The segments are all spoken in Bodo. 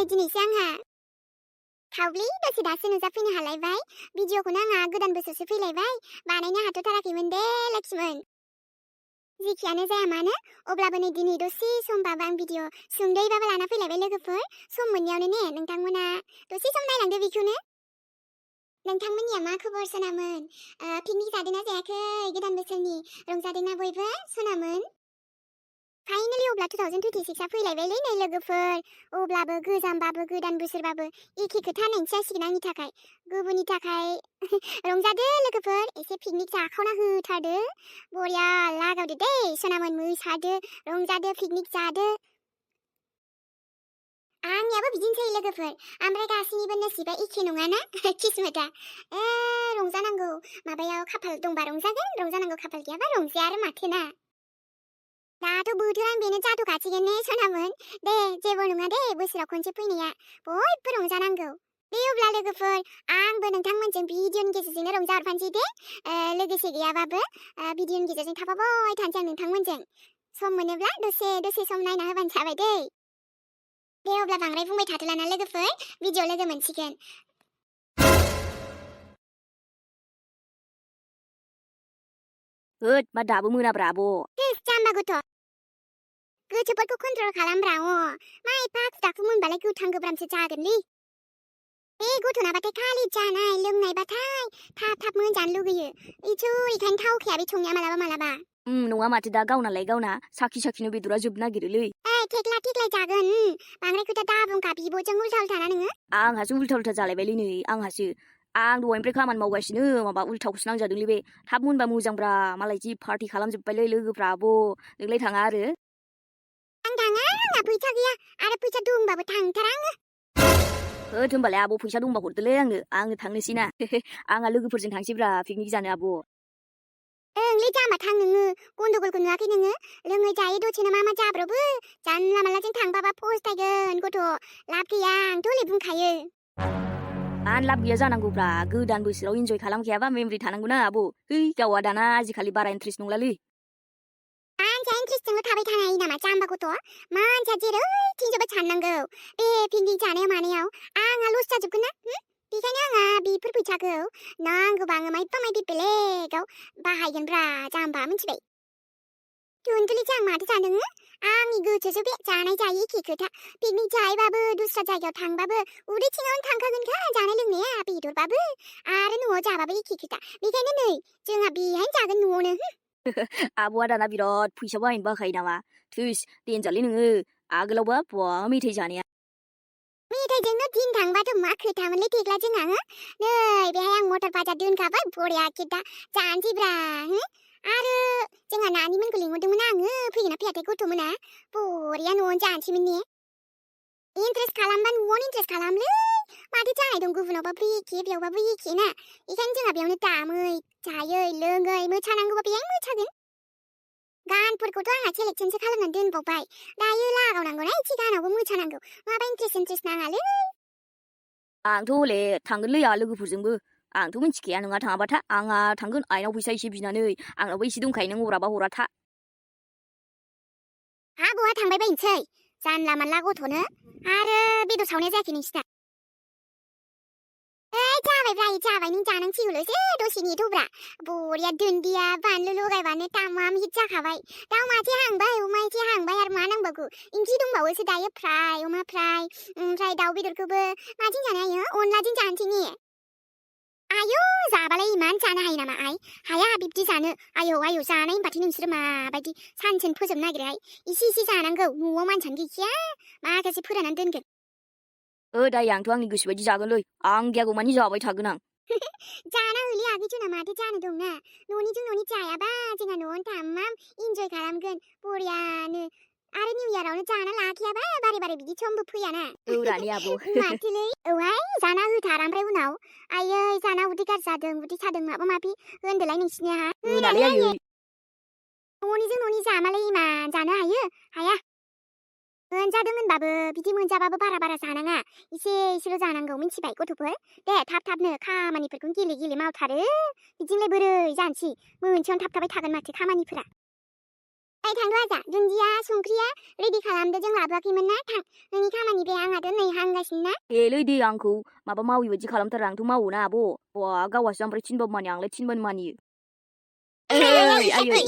दिनैसो आंहा थावब्लि दसे दासो नुजाफैनो हालायबाय भिडिअखौनो आंहा गोदान बोसोरसो फैलायबाय बानायनो हाथ'थाराखैमोन दे लोक्षिमोन जेखियानो जाया मानो अब्लाबो नै दिनै दसे समबाबो आं भिडिअ सुंद'यैबाबो लाना फैलायबाय लोगोफोर सम मोननायावनो ने नोंथांमोना दसे सम नायलांदो बेखौनो नोंथांमोननिया मा खबर सनामोन पिकनिक जादोंना जायाखै गोदान बोसोरनि रंजादोंना बयबो सनामोन फाइनालि अब्ला 2026 आ फैलायबायलै नै लोगोफोर अब्लाबो गोजामबाबो गोदान बोसोरबाबो एखे खोथा होननायसो जासिगोन आंनि थाखाय गुबुननि थाखाय रंजादो लोगोफोर एसे पिकनिक जाखावना होथारदो बरिया लागावदो दे सनामोन मोसादो रंजादो पिकनिक जादो आंनियाबो बिदिनोसै लोगोफोर ओमफ्राय गासैनिबो नसिबा एखे नङाना किस्मता रंजानांगौ माबायाव खाफाल दंबा रंजागोन रंजानांगौ खाफाल गैयाबा रंजाया आरो माथो ना दाथ' बोथोरानो बेनो जाथ'खासिगोन ने सनामोन दे जेबो नङा दे बोसोराव खनसे फैनाया बयबो रंजानांगौ दे अब्ला लोगोफोर आंबो नोंथांमोनजों भिडिअनि गेजेरजोंनो रंजाहरफानोसै दे लोगोसे गैयाबाबो भिडिअनि गेजेरजों थाफाबाय थानोसै आं नोंथांमोनजों सम मोनोब्ला दसे सम नायना होबानो जाबाय दे अब्ला बांद्राय बुंबाय थाथ'लाना लोगोफोर भिडिअ लोगो मोनसिगोन होद मा दाबो मोनाब्रा आब' जाम्बा गथ' गोसोफोरखौ कन्ट्रल खालामब्रा मा एफा आखु मोनबालाय गोथां गोब्रामसो जागोनलै बे गथ'नाबाथाय खालि जानाय लोंनायबाथाय थाब मोनजानो लुगैयो इखायनो थावखाया बे संनाया मालाबा नङा माथो दा गावनालाय गावना साखिनो बेदरा जोबनो नागिरोलै थेख्ला जागोन बांद्राय खोथा दा बुंखा बिब'जों उल्था ना नोङो आंहासो उल्था जालायबायलै नै आंहासो आं दहायनिफ्राय खामानि मावगासिनो माबा उल्थाखौसो नांजादोंलै बे थाब मोनबा मोजांब्रा मालाय जि पार्टि खालामजोब्बायलै लोगोफ्रा आब' नोंलाय थाङा आरो आं थाङा आंहा फैसा गैया आरो फैसा दंबाबो थांथारा आङो होद होमबालाय आब' फैसा दंबा हरदोलै आङो थांनोसै ना आंहा लोगोफोरजों थांसैब्रा पिकनिक जानो आब' ओंलै जामा थां नोङो गन्डगलखौ नुवाखै नोङो लोङै जायै दसेनो मा जाब्रबो जानला मानलाजों थांबाबा फस्थायगोन गथ' लाब गैया आंथ' हले बुंखायो आं लाब गैया जानांगौब्रा गोदान बोसोराव इन्जय खालामखायाबा मेमरि थानांगौना आब' है गावा दाना आजिखालि बारा इन्ट्रेस्ट नंलालै मानसिया इन्ट्रेस्टजोंल' थाबाय थानो हायो नामा जाम्बा गथ' मानसिया जेरैथिंजोंबो साननांगौ बे पिकनिक जानायाव मानायाव आंहा लस जाजोबगोन ना बेखायनो आंहा बेफोर फैसाखौ नांगौबा आङो मायबा मायबि बेलेगाव बाहायगोनब्रा जाम्बा मिथिबाय दुनदुलिसो आं माथो सानदों आंनि गोसोसो बे जानाय जायै एखे खोथा पिकनिक जाहैबाबो दस्रा जायगायाव थांबाबो उदै थिङावनो थांखागोनखा जानाय लोंनाया बेदरबाबो आरो न'आव जाबाबो एखे खोथा बेखायनो नै जोंहा बेहायनो जागोन न'आवनो आब'आ दाना बिराद फैसा बाहायनो बाखायो नामा थैस देनजारलै नोङो आगोलावबा बहा मेथाइ जानाया मेथाइजोंनो दिन थांबाथ' मा खोथामोनलै थेख्लाजों आङो नै बेहाय आं मटर बाजार दोनखाबाय बरिया दा जानोसैब्रा आरो जोंहा नानिमोनखौ लिंहरदोंमोन आङो फैगोन ना फैयाथाय गथ'मोना बरिया न'आवनो जानोसैमोन ने इन्ट्रेस्ट खालामबा न'आवनो इन्ट्रेस्ट खालामलै माथो जानाय दं गुबुनावबाबो एखे बेयावबाबो एखे ना बेखायनो जोंहा बेयावनो दामै जायै लोङै मोसानांगौबा बेहाय मोसागोन गानफोरखौथ' आंहा सेलेक्सनसो खालामनानै दोनबावबाय दायो लागावनांगौना एसे गानावबो मोसानांगौ माबा इन्ट्रेस्ट नाङालै आंथ' हले थांगोनलै आहा लोगोफोरजोंबो आंथ' मिथिखाया नोंहा थाङाबा था आंहा थांगोन आइनाव फैसा एसे बिनानै आंनावबो एसे दंखायो नों हराबा हरा था हा बहा थांबाय बायनोसै जानला मानला गथ'नो आरो बेदर सावनाया जायाखै नोंसिना जाबाय नों जानांसिगौल'सो दसे नेथ'ब्रा बरिया दुन्दिया बानलु लगायबानो तामाम हिट जाखाबाय दाउ मासे हांबाय अमा एसे हांबाय आरो मा नांबावगौ ओंख्रि दंबावोसो दायो फ्राय अमा फ्राय ओमफ्राय दाउ बेदरखौबो माजों जानो हायो अनलाजों जानोसै ने आयौ जाबालाय इमान जानो हायो नामा आइ हाया बिब्दि जानो आयौ जानाय होनबाथाय नोंसोरो माबायदि सानसेनो फोजोबनो नागिरोहाय इसे जानांगौ न'आव मानसियानो गैखाया माखासे फोराननानै दोनगोन दाय आंथ' आंनि गोसो बायदि जागोनलै आं गियागौमानि जाबाय थागोन आं जाना होलै आगै जोंना माथो जानो दंना न'निजों न'नि जायाबा जोंहा न'आवनो तामाम इन्जय खालामगोन बरियानो आरो निउ इयारावनो जाना लाखियाबा बारे बिदि समबो फैयाना रानि आब' माथोलै औहाय जाना होथार ओमफ्राय उनाव आयै जाना उदै गाज्रि जादों उदै सादों माबा माबि होनदोलाय नोंसिनिया होनालै आयै न'निजों न'नि जामालाय इमान जानो हाया मोनजादों होनबाबो बिदि मोनजाबाबो बारा जानाङा एसेल' जानांगौ मिथिबाय गथ'फोर दे थाबनो खामानिफोरखौ गेले मावथारो बिदिलाय बोरै जानोसै मोनसेयावनो थाबाय थागोन माथो खामानिफोरा थांद' आजा दुन्दिया संख्रिया रेडि खालामदो जों लाबोआखैमोन ना थां नोंनि खामानि बे आंहाथ' नै हांगासिनो ना देलै दे आंखौ माबा मावि बायदि खालामथारा आंथ' मावोना आब' बा गावहासो ओमफ्राय थिनबाबो मानिया आंलाय थिनबानो मानियो आयै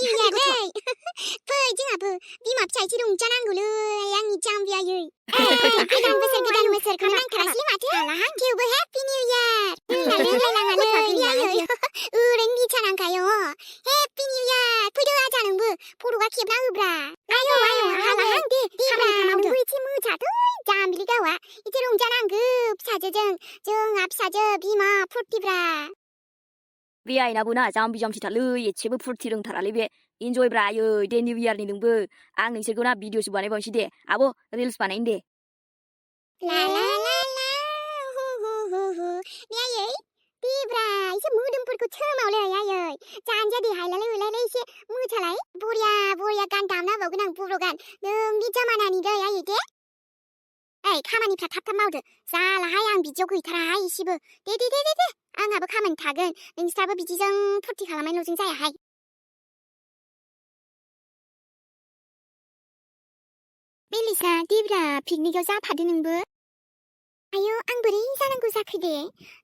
फै जोंहाबो बिमा फिसायसो रंजानांगौलै आंनि जाम्बि आयै गोदान बोसोरखौनो नांथारासैलै माथो थेवबो हेपि निउ इयार लोंलायनाङालै आयै ओरैनो बिथा नांखायो हेपि निउ इयार फैदो आजा नोंबो फट'आ खेबना होब्रा आयौ हालाहां दे नोंबो एसे मोसाथै जाम्बिलि गावआ एसे रंजानांगौ फिसाजोजों जोंहा फिसाजो बिमा फुर्तिब्रा बे आइनाबो ना जाम्बि जाम्बिथारलै एसेबो फुर्ति रोंथारालै बे इन्जय ब्रा आयै दे निउ इयारनि नोंबो आं नोंसोरखौ ना भिडिअसो बानायबावनोसै दे आब' रिल्स बानायनो दे ला ला ला ला हु हु हु हु आयै देब्रा एसे मोदोमफोरखौ सोमावलै आयै जानजिया दे हायलालाय होलायलाय एसे मोसालाय बरिया गान दामना होबावगोन आं बर' गान नोंनि जमानानि दै आयै दे खामानिफ्रा थाब मावदो जालाहाय आं बिदियाव गैथाराहाय एसेबो दे आंहाबो खामानि थागोन नोंस्राबो बिदिजों फुर्ति खालामनायल'जों जायाहाय मेलिसा देब्रा पिकनिकआव जाफादो नोंबो आयौ आं बोरै जानांगौ जाखो दे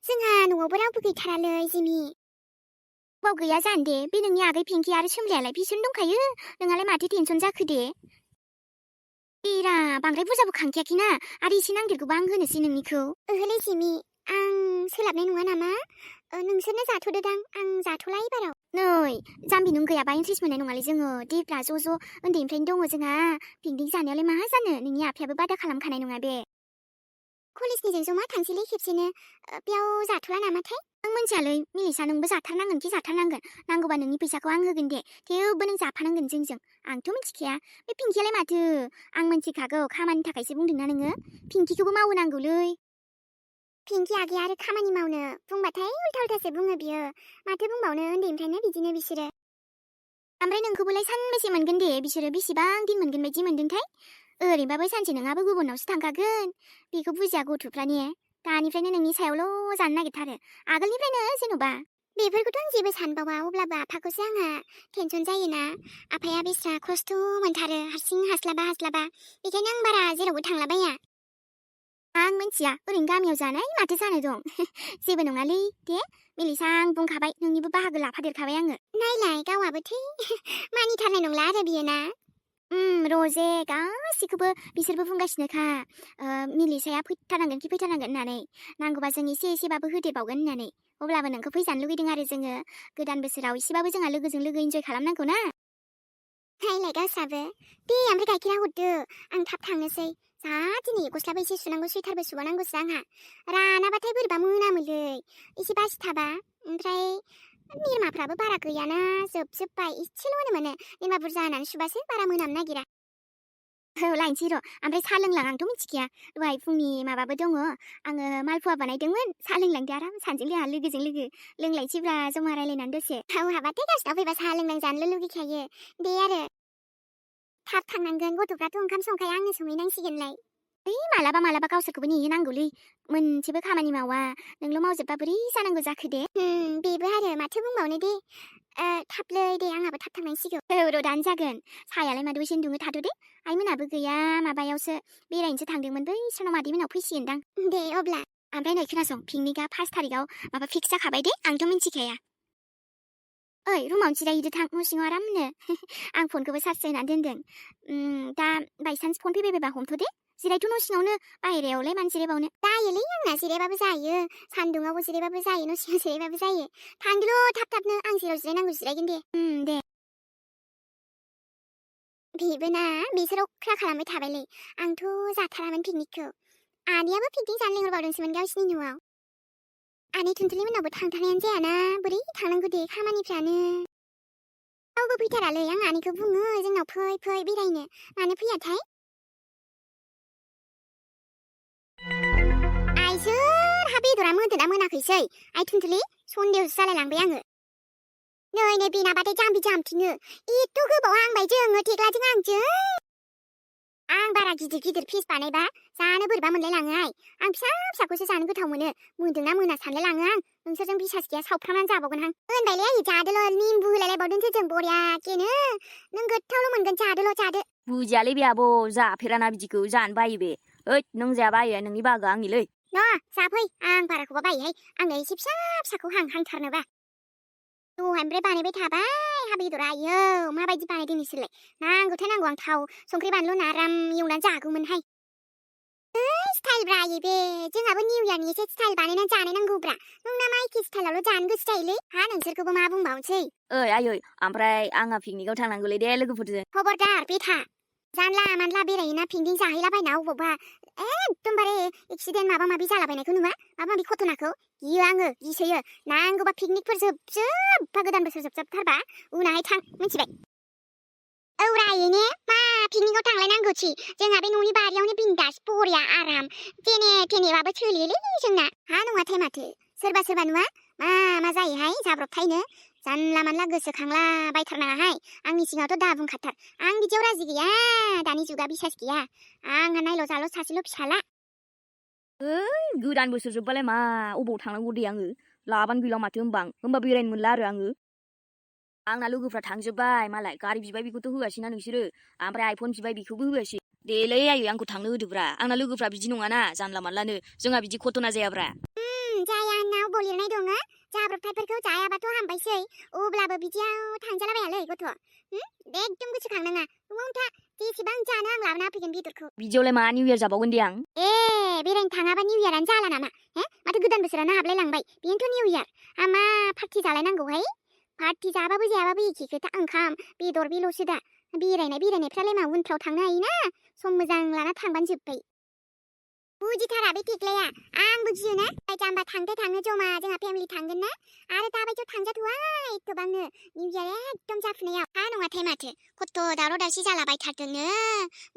जोंहा न'आवबो रावबो गैथारालै जिमि बाव गैया जानो दे बे नोंनि आगै पिंकि आरो सोमलायालाय बिसोरनो दंखायो नोंहालाय माथो टेनसन जाखो दे देरा बांद्राय बुरजाबो खांखायाखैना आरो एसे नांदेरगौबा आं होनोसै नोंनिखौ ओहोलै जिमि आं सोलाबनाय नङा नामा नोंसोरनो जाथ'दोदां आं जाथ'ला एबाराव नै जाम्बि नों गैयाबा इन्ट्रेस्ट मोननाय नङालै जोङो देब्रा ज' उन्दैनिफ्रायनो दङ जोंहा पिकनिक जानायालाय मा जानो नोंनि आफायाबो बादा खालामखानाय नङा बे कलेजनिजों जमा थांसैलै खेबसेनो बेयाव जाथ'ला नामाथाय आं मिन्थियालै मिलिसा नोंबो जाथारनांगोन कि जाथारनांगोन नांगौबा नोंनि फैसाखौ आं होगोन दे थेवबो नों जाफानांगोन जोंजों आंथ' मिथिखाया बे पिंकियालाय माथो आं मिन्थिखागौ खामानि थाखायसो बुंदोंना नोङो पिंकिखौबो मावनांगौलै पिंकि आगैया आरो खामानि मावनो बुंबाथाय उल्थासो बुङो बियो माथो बुंबावनो उन्दैनिफ्रायनो बिदिनो बिसोरो ओमफ्राय नोंखौबोलाय सानबेसे मोनगोन दे बिसोरो बेसेबां दिन मोनगोन बायदि मोनदोंथाय ओरैनोबाबो सानसे नोंहाबो गुबुनावसो थांखागोन बेखौ बुजिया गथ'फ्रा ने दानिफ्रायनो नोंनि सायावल' जानो नागिरथारो आगोलनिफ्रायनो जेन'बा बेफोरखौथ' आं जेबो सानबावा अब्लाबो आफाखौसो आंहा टेनसन जायोना आफाया बेस्रा खस्थ' मोनथारो हारसिं हास्लाबा बेखायनो आं बारा जेरावबो थांलाबाया आं मिन्थिया ओरैनो गामियाव जानाय माथो जानो दं जेबो नङालै दे मिलिसा आं बुंखाबाय नोंनिबो बाहागो लाफादेरखाबाय आङो नायलाय गावाबो थै मानिथारनाय नंला आरो बियो ना रजे गासिखौबो बिसोरबो बुंगासिनोखा मिलिसाया फैथारनांगोन होननानै नांगौबा जों एसेबाबो होदेरबावगोन होननानै अब्लाबो नोंखौ फैजानो लुगैदों आरो जोङो गोदान बोसोराव एसेबाबो जोंहा लोगोजों लोगो इन्जय खालामनांगौ ना नायलाय गावस्राबो दे ओमफ्राय गाइखेरा हरदो आं थाब थांनोसै जा दिनै गस्लाबो एसे सुनांगौ सुइटारबो सुबावनांगौसो आंहा रानाबाथाय बोरैबा मोनामोलै एसे बासि थाबा ओमफ्राय निरमाफ्राबो बारा गैयाना जोबजोब्बाय एसेल' मोनो निरमा बुरजा होनानै सुबासो बारा मोनामनो नागिरा लायनोसै र' ओमफ्राय साहा लोंलां आंथ' मिथिखाया दहाय फुंनि माबाबो दङ आङो मालपुवा बानायदोंमोन साहा लोंलांदो आराम सानजों जोंहा लोगोजों लोगो लोंलायसैब्रा जमा रायलायनानै दसे हाबाथाय गासिनाव फैबा साहा लोंनां जानोल' लुगैखायो दे आरो थाब थांनांगोन गथ'फ्राथ' ओंखाम संखाया आंनो संहैनांसिगोनलाय मालाबा गावसोरखौबो नेहोनांगौलै मोनसेबो खामानि मावा नोंल' मावजोबबा बोरै जानांगौ जाखो दे बेबो आरो माथो बुंबावनो दे थाबलै दे आंहाबो थाब थांनांसिगौ र' दानो जागोन साहायालाय मादै दसेनो दुङो थाथ' दे आइमोनाबो गैया माबायावसो बेरायनोसो थांदोंमोन बै सोरनाव मादैमोनाव फैसिगोनदां दे अब्ला ओमफ्राय नै खोनासं पिकनिकआ 5 थारिखआव माबा फिक्स जाखाबाय दे आंथ' मिन्थिखाया ओइ रुमावनो जिरायहैदो थां न' सिङाव आरामनो आं फनखौबो चार्ज होनानै दोनदों दा बायसान्स फन फैबायबा हमथ' दे जिरायथ' न' सिङावनो बाहेरायावलाय मानो जिरायबावनो जायोलै आंना जिरायबाबो जायो सान्दुङावबो जिरायबाबो जायो न' सिङाव जिरायबाबो जायो थांदोल' थाबनो आं जेराव जिरायनांगौ जिरायगोन दे दे बेबो ना बिसोर अख्रा खालामबाय थाबायलै आंथ' जाथारामोन पिकनिकखौ आनैयाबो पिकनिक जानो लिंहरबावदोंसोमोन गावसिनि न'आव आनै थुनथुलि मोनावबो थांथारनायानो जायाना बोरै थांनांगौ दे खामानिफ्रानो रावबो फैथारालै आं आनैखौ बुङो जोंनाव फै बेरायनो मानो फैयाथाय आइसोरहा बेदरा मोनदोंना मोनाखैसै आइ थुनथुलि सन्देहसो जालायलांबाय आङो नै बेनाबाथाय जाम्बि जाम्बिनो एथ' गोबाव हांबाय जोङो थेख्लाजों आंजों आं बारा गिदिर गिदिर फिस बानायबा जानो बोरैबा मोनलायलाङोहाय आं फिसा फिसाखौसो जानो गोथाव मोनो मोनदोंना मोना सानलायलाङो आं नोंसोरजों बिसास गैया सावफ्रामनानै जाबावगोनहां होनबायलै आयै जादोल' निम्बु होलायलायबावदोंसो जों बरियाकेनो नों गोथावल' मोनगोन जादोल' बुजियालै बे आब' जाफेराना बिदिखौ जानो बायो बे ओइद नों जायाबा आयै नोंनि बाहागोआ आंनिलै न' जाफै आं बाराखौबा बायोहाय आंनो एसे फिसा फिसाखौ हांथारनोबा दहायनिफ्राय बानायबाय थाबाय हा बेदरा आयौ माबायदि बानायदों नोंसोरलाय नांगौथाय नांगौ आं थाव संख्रि बानलु आराम एवनानै जागौमोनहाय स्टाइल ब्रा आयै बे जोंहाबो निउ इयारनि एसे स्टाइल बानायनानै जानाय नांगौब्रा नोंना मा एखे स्टाइलावल' जानो गोसो जायोलै हा नोंसोरखौबो मा बुंबावनोसै ओइ आयै ओमफ्राय आंहा पिकनिकआव थांनांगौलै दे लोगोफोरजों खबरदार बेथा जानला मानला बेरायोना पिकनिक जाहैलाबायना अबावबा एकदमबारे एक्सिडेन्ट माबा माबि जालाबायनायखौ नुवा माबा माबि घटनाखौ गियो आङो गिसोयो नांगौबा पिकनिकफोर जोबबा गोदान बोसोर जोबथारबा उनावहाय थां मिथिबाय औरा आयै ने मा पिकनिकआव थांलायनांगौथि जोंहा बे न'नि बारियावनो बिन्दास बरिया आराम थेने थेनेबाबो सोलियोलै जोंना हा नङाथाय माथो सोरबा नुवा मा जायोहाय जाब्रबथायनो जानला मानला गोसोखांला बायथारनाङाहाय आंनि सिगाङावथ' दा बुंखाथार आं बिदियाव राजि गैया दानि जुगा बिसास गैया आंहा नायल' जाल' सासेल' फिसाला गोदान बोसोर जोबबालाय मा अबाव थांनांगौ दे आङो लाबानो गैला माथो होमबा बेरायनो मोनला आरो आङो आंना लोगोफ्रा थांजोब्बाय मालाय गारि बिबाय बेखौथ' होआसैना नोंसोरो ओमफ्राय आइफन बिबाय बेखौबो होआसै देलै आयै आंखौ थांनो होदोब्रा आंना लोगोफ्रा बिदि नङाना जानला मानलानो जोंहा बिदि घटना जायाब्रा जाया होनना अबाव लिरनाय दङ जाब्रबथायफोरखौ जायाबाथ' हामबायसै अब्लाबो बिदियाव थांजालाबायालै गथ' एकदम गोसोखांनाङा न'आवनो था जेसेबां जानो आं लाबोना होफैगोन बेदरखौ बिदियावलाय मा निउ इयार जाबावगोन दे आं बेरायनो थाङाबा निउ इयारानो जाला नामा माथो गोदान बोसोरानो हाबलायलांबाय बेनोथ' निउ इयार मा पार्टि जालायनांगौहाय पार्टि जाबाबो जायाबाबो एखे खोथा ओंखाम बेदर बेल'सो दा बेरायनायफ्रालाय मा उनफ्राव थांनो हायोना सम मोजां लाना थांबानो जोब्बाय बुजिथारा बे टेक्लाया आंबो गियोना जाम्बा थाङो जमा जोंहा फेमिलि थांगोन ना आरो दाबायदियाव थांजाथ'वा एथ'बांनो निउ इयार एकदम जाफुनायाव हा नङाथाय माथो खथ' दावराव दावसि जालाबायथारदोंनो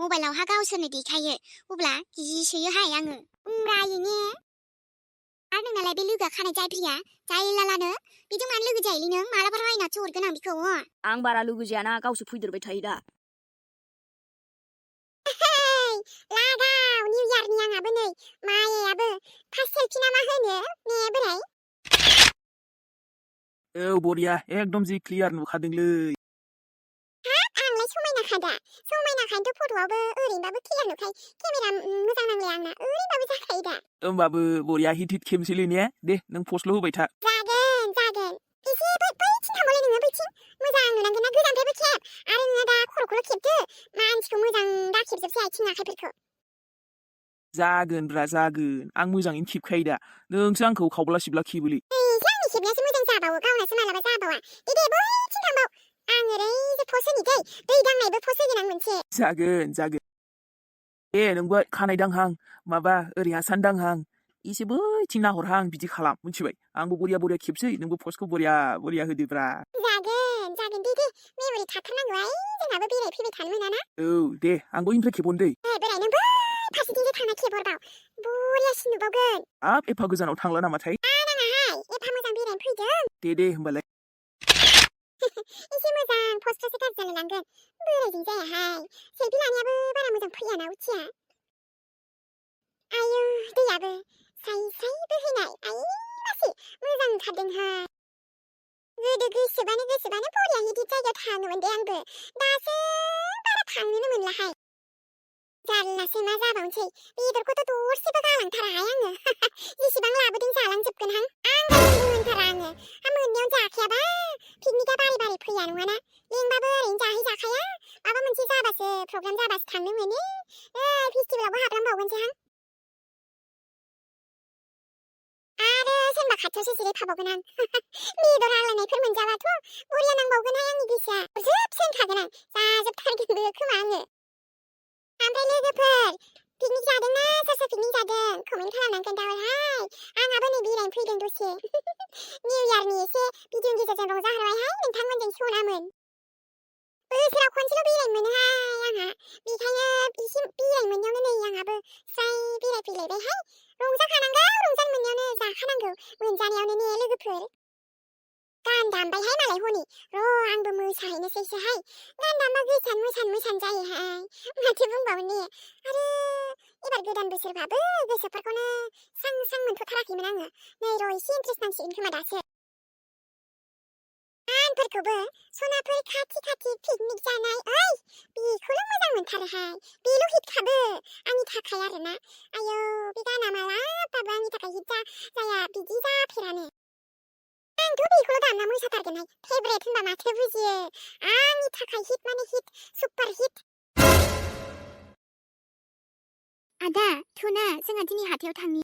मबाइलावहा गावसोरनो देखायो अब्ला गिसोयोहाय आङो रायोने आरो नोंनालाय बे लोगोआ खानाय जायफ्रिया जायलालानो बिजों मानो लोगो जायोलै नों मालाबा रायनासो हरगोन आं बिखौ आं बारा लोगो जायाना गावसो फैदेरबाय थायो दा लागाव निउ इयारनि आंहाबो नै मायायाबो फार्स्ट सेल्फि ना मा होनो ने बोराय बरिया एकदम जि क्लियार नुखादोंलै आंलाय समायनाखायनोथ' फट'आवबो ओरैनोबाबो क्लियार नुखायो केमेरा मोजां नांलाया आंना ओरैनोबाबो जाखायो दा होमबाबो बरिया हिट खेबसैलै ने दे नों पस्टल' होबाय था जागोन एसे बैथिं थांबालाय नोङो बैथिं मोजां नुनांगोन ना गोजाननिफ्रायबो खेब आरो नोङो दा खर'खौल' खेबदो मानसिखौ मोजां दा खेबजोबसै आथिं आखाइफोरखौ जागोन आं मोजाङैनो खेबखायो दा नोंसो आंखौ खावब्ला सिबला खेबोलै आंनि खेबनायासो मोजां जाबावो गावनासो मालाबा जाबावा दे बैथिं थांबाव आं ओरैसो पस्ट होनि दै दांनायबो पस्ट होगोन आं मोनसे जागोन दे नोंबो खानाय दांहां माबा ओरै आसान दांहां एसे बैथिं नाहरहां बिदि खालाम मिथिबाय आंबो बरिया खेबसै नोंबो पस्टखौ बरिया होदोब्रा जागोन दे मेम'रि थाथारनांगौहाय जोंहाबो बेरायफैबाय थानो मोनाना औ दे आं बैनिफ्राय खेबहरनो दै बोराय नों बै फारसेथिंजों थांना खेबहरबाव बरियासिन नुबावगोन हाब एफा गोजानाव थांला नामाथाय नाङाहाय एफा मोजां बेरायनो फैदों दे होमबालाय एसे मोजां पस्टआसो गाज्रि जालायलांगोन बोरायजों जायाहाय सेल्फि लानायाबो बारा मोजां फैयाना उथिया आयौ दैयाबो साइ बोहैनाय आयै मासे मोजां नुथारदोंहाय गोदो गोसोबानो बरिया हिदिद जायगायाव थाङोमोन दे आंबो दासो बारा थांनोनो मोनलाहाय जारलासो मा जाबावनोसै बेदरखौथ' दरसेबो गालांथाराहाय आङो जेसेबां लाबोदों जालांजोबगोनहां होनथारा आङो मोननायाव जाखायाबा पिकनिकआ बारे फैया नङाना लेंबाबो ओरैनो जाहैजाखाया माबा मोनसे जाबासो प्रग्राम जाबासो थांनो मोनो फेस्टिभेलावबो हाबलांबावगोनसोहां आरो सोरबा खाथियावसो जिरायफाबावगोन आं बेदर आग्लायनायफोर मोनजाबाथ' बरिया नांबावगोनहाय आंनि गोसोआ जोबसो होनखागोन आं जाजोबथारगोनबो खोमा आङो ओमफ्राय लोगोफोर पिकनिक जादोंना सोर पिकनिक जादों कमेन्ट खालामनानै खोन्थाहरहाय आंहाबो नै बेरायनो फैदों दसे निउ इयारनि एसे भिडिअनि गेजेरजों रंजाहरबायहाय नोंथांमोनजों सनामोन बोसोराव खनसेल' बेरायनो मोनोहाय आंहा बेखायनो एसे बेरायनो मोननायावनो नै आंहाबो स्राय बेरायफैलायबायहाय रंजाखानांगौ रंजानो मोननायावनो जाखानांगौ मोनजानायावनो ने लोगोफोर गान दामबायहाय मालाय हनै र' आंबो मोसाहैनोसैसोहाय गान दामबा मोसान जायोहाय माथो बुंबावनो ने आरो एबार गोदान बोसोरबाबो गोसोफोरखौनो स्रां स्रां मोनथ'थाराखैमोन आङो नै र' एसे इन्ट्रेस्ट नांसिगोन खोमा दासो गानफोरखौबो सनाफोर खाथि खाथि पिकनिक जानाय ओइ बेखौल' मोजां मोनथारोहाय बेल' हिटखाबो आंनि थाखाय आरोना आयौ बे गाना मालाबाबो आंनि थाखाय हिट जाया बिदि जाफेरानो आंथ' बेखौल' दामना मोसाथारगोनहाय फेभरेट होनबा माथो बुजियो आंनि थाखाय हिट माने हिट सुपार हिट आदा थुना जोंहा दिनै हाथायाव थांनि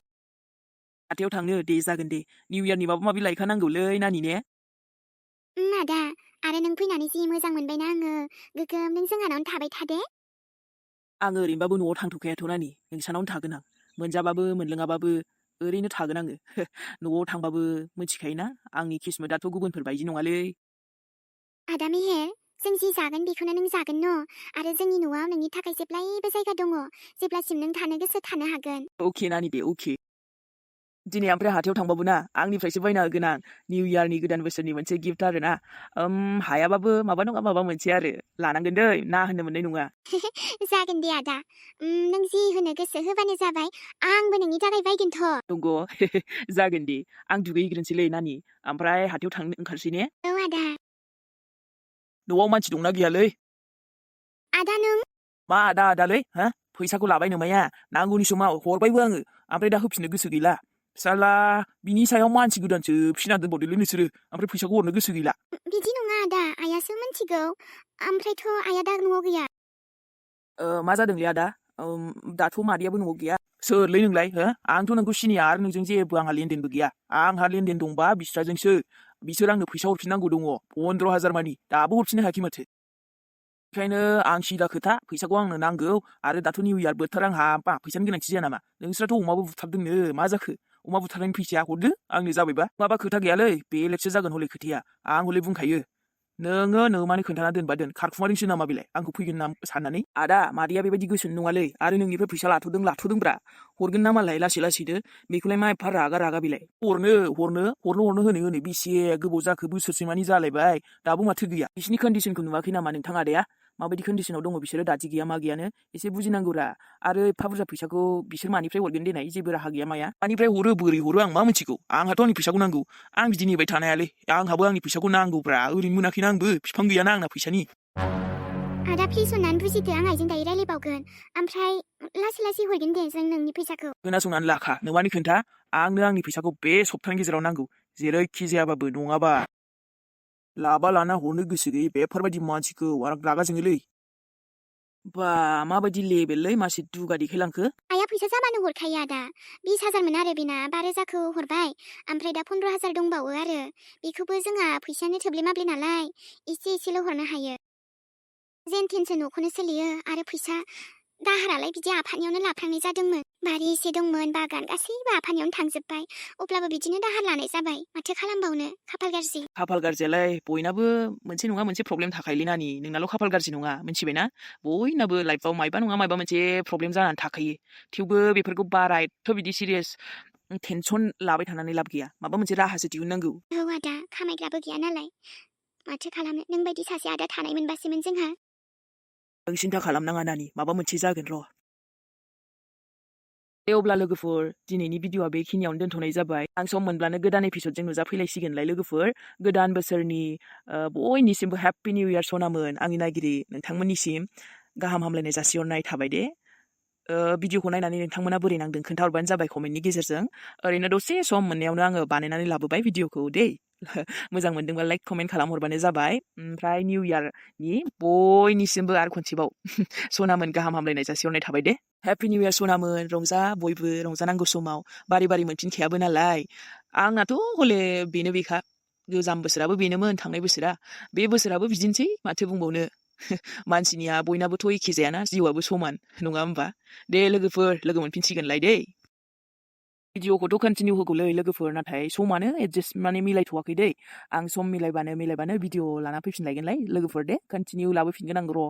हाथायाव थांनो दे जागोन दे निउ इयारनि माबा माबि लायखानांगौलै नानि ने आदा आरो नों फैनानै जि मोजां मोनबायना आङो गोगोम नों जोंहानावनो थाबाय थादे आङो ओरैनोबाबो न'आव थांथ'खायाथ' नानि नोंसानावनो थागोन आं मोनजाबाबो मोनलोङाबाबो ओरैनो थागोन आङो न'आव थांबाबो मिथिखायोना आंनि किस्मतआथ' गुबुनफोर बायदि नङालै आदा मेहेर जों जि जागोन बेखौनो नों जागोन न' आरो जोंनि न'आव नोंनि थाखाय जेब्लायबो जायगा दङ जेब्लासिम नों थानो गोसो थानो हागोन अके नानि दे अके दिनै ओमफ्राय हाथायाव थांबाबो ना आंनिफ्रायसो बायना होगोन आं निउ इयारनि गोदान बोसोरनि मोनसे गिफ्ट आरो ना हायाबाबो माबा नङा माबा मोनसे आरो लानांगोन दै ना होननो मोननाय नङा जागोन दे आदा नों जि होनो गोसो होबानो जाबाय आंबो नोंनि थाखाय बायगोनथ' नंगौ जागोन दे आं दुगैग्रोनोसैलै नानि ओमफ्राय हाथायाव थांनो ओंखारसै ने औ आदा न'आव मानसि दंना गैयालै आदा नों मा आदा आदालै हा फैसाखौ लाबाय नोमाया नांगौनि समाव हरबायबो आङो ओमफ्राय दा होफिननो गोसो गैला फिसाला बिनि सायाव मानसि गोदानसो फिना दोनबावदोलै नोंसोरो ओमफ्राय फैसाखौ हरनो गोसो गैला बिदि नङा आदा आइयासो मिथिगौ ओमफ्रायथ' आइया दा न'आव गैया मा जादोंलै आदा दाथ' मादैयाबो न'आव गैया सोरलै नोंलाय हो आंथ' नोंखौ सिनाया आरो नोंजों जेबो आंहा लेनदेनबो गैया आंहा लेनदेन दंबा बिस्राजोंसो बिसोर आंनो फैसा हरफिननांगौ दङ 15,000 मानि दाबो हरफिननो हायाखै माथो ओंखायनो आं सिदा खोथा फैसाखौ आंनो नांगौ आरो दाथ' निउ इयार बोथोर आंहा फैसानि गोनांथि जाया नामा नोंस्राथ' अमाबो बुथारदोंनो मा जाखो अमा बुथारनायनि फैसाया हरदो आंनो जाबायबा माबा खोथा गैयालै बेलेगसो जागोन हले खोथाया आं हले बुंखायो नोङो नोमानो खोन्थाना दोनबा दोन खारखुमादोंसो नामा बेलाय आंखौ फैगोन ना साननानै आदा मादैया बेबायदि गोसोनि नङालै आरो नोंनिफ्राय फैसा लाथ'दोंब्रा हरगोन ना मालाय लासै लासैनो बेखौलाय मा एफा रागा बेलाय हरनो होनो बेसे गोबाव जाखो बोसोरसे मानि जालायबाय दाबो माथो गैया बिसिनि कन्डिसनखौ नुवाखै नामा नोंथां आदाया माबायदि कन्डिसनाव दङ बिसोरो दादि गैया मा गैयानो एसे बुजिनांगौरा आरो एफा बुरजा फैसाखौ बिसोर मानिफ्राय हरगोन देनाय जेबो राहा गैया माया मानिफ्राय हरो बोरै हरो आं मा मिथिगौ आंहाथ' आंनि फैसाखौ नांगौ आं बिदि नेबाय थानो हायालै आंहाबो आंनि फैसाखौ नांगौब्रा ओरैनो मोनाखैना आंबो बिफां गैयाना आंना फैसानि आदा प्लिज अननानै बुजिदो आं आइजों दायो रायलायबावगोन ओमफ्राय लासै हरगोन दे जों नोंनि फैसाखौ खोनासंनानै लाखा नोमानि खोन्था आंनो आंनि फैसाखौ बे सप्तानि गेजेराव नांगौ जेरैखि जायाबाबो नङाबा लाबा लाना हरनो गोसो गैयै बेफोरबायदि मानसिखौ आं रागा जोङोलै बा माबायदि लेबेललै मासे दुगा देखायलांखो आइया फैसा जाबानो हरखायो आदा 20,000 आरो बेना 5,000खौ हरबाय ओमफ्राय दा 15,000 दंबावो आरो बेखौबो जोंहा फैसायानो थोब्ले माब्ले नालाय एसेल' हरनो हायो जेन थेनसो न'खौनो सोलियो आरो फैसा दाहारालाय बिदि आफानियावनो लाफ्रांनाय जादोंमोन बारि एसे दंमोन बागान गासैबो आफानियावनो थांजोब्बाय अब्लाबो बिदिनो दाहार लानाय जाबाय माथो खालामबावनो खाफाल गाज्रियालाय बयनाबो मोनसे नङा मोनसे प्रब्लेम थाखायोलै नानि नोंनाल' खाफाल गाज्रि नङा मिथिबायना बयनाबो लाइफआव मायबा नङा मायबा मोनसे प्रब्लेम जानानै थाखायो थेवबो बेफोरखौ बारा एथ' बिदि सिरियास टेनसन लाबाय थानानै लाब गैया माबा मोनसे राहासो दिहुननांगौ औ आदा खामायग्राबो गैया नालाय माथो खालामनो नों बायदि सासे आदा थानाय मोनबासोमोन जोंहा नों सिन्था खालामनाङा नानि माबा मोनसे जागोन र' दे अब्ला लोगोफोर दिनैनि भिडिअआ बेखिनियावनो दोनथ'नाय जाबाय आं सम मोनब्लानो गोदान एपिसडजों नुजाफैलायसिगोनलाय लोगोफोर गोदान बोसोरनि बयनिसिमबो हेपि निउ इयार सनामोन आंनि नायगिरि नोंथांमोननिसिम गाहाम हामलायनाय जासिहरनाय थाबाय दे भिडिअखौ नायनानै नोंथांमोना बोरै नांदों खोन्थाहरबानो जाबाय कमेन्टनि गेजेरजों ओरैनो दसे सम मोननायावनो आङो बानायनानै लाबोबाय भिडिअखौ दे मोजां मोनदोंबा लाइक कमेन्ट खालामहरबानो जाबाय ओमफ्राय निउ इयारनि बयनिसिमबो आरो खनसेबाव सनामोन गाहाम हामलायनाय जासिहरनाय थाबाय दे हेपि निउ इयार सनामोन रंजा बयबो रंजानांगौ समाव बारि मोनफिनखायाबो नालाय आंनाथ' हले बेखा गोजाम बोसोराबो बेनोमोन थांनाय बोसोरा बे बोसोराबो बिदिनोसै माथो बुंबावनो मानसिनिया बयनाबोथ' एखे जायाना जिउआबो समान नङा होमबा दे लोगोफोर लोगो मोनफिनसिगोनलाय दे भिडिअखौथ' कन्टिनिउ होगौलै लोगोफोर नाथाय समानो एडजास्ट माने मिलायथ'वाखै दै आं सम मिलायबानो भिडिअ लाना फैफिनलायगोनलाय लोगोफोर दे कन्टिनिउ लाबोफिनगोन आं र'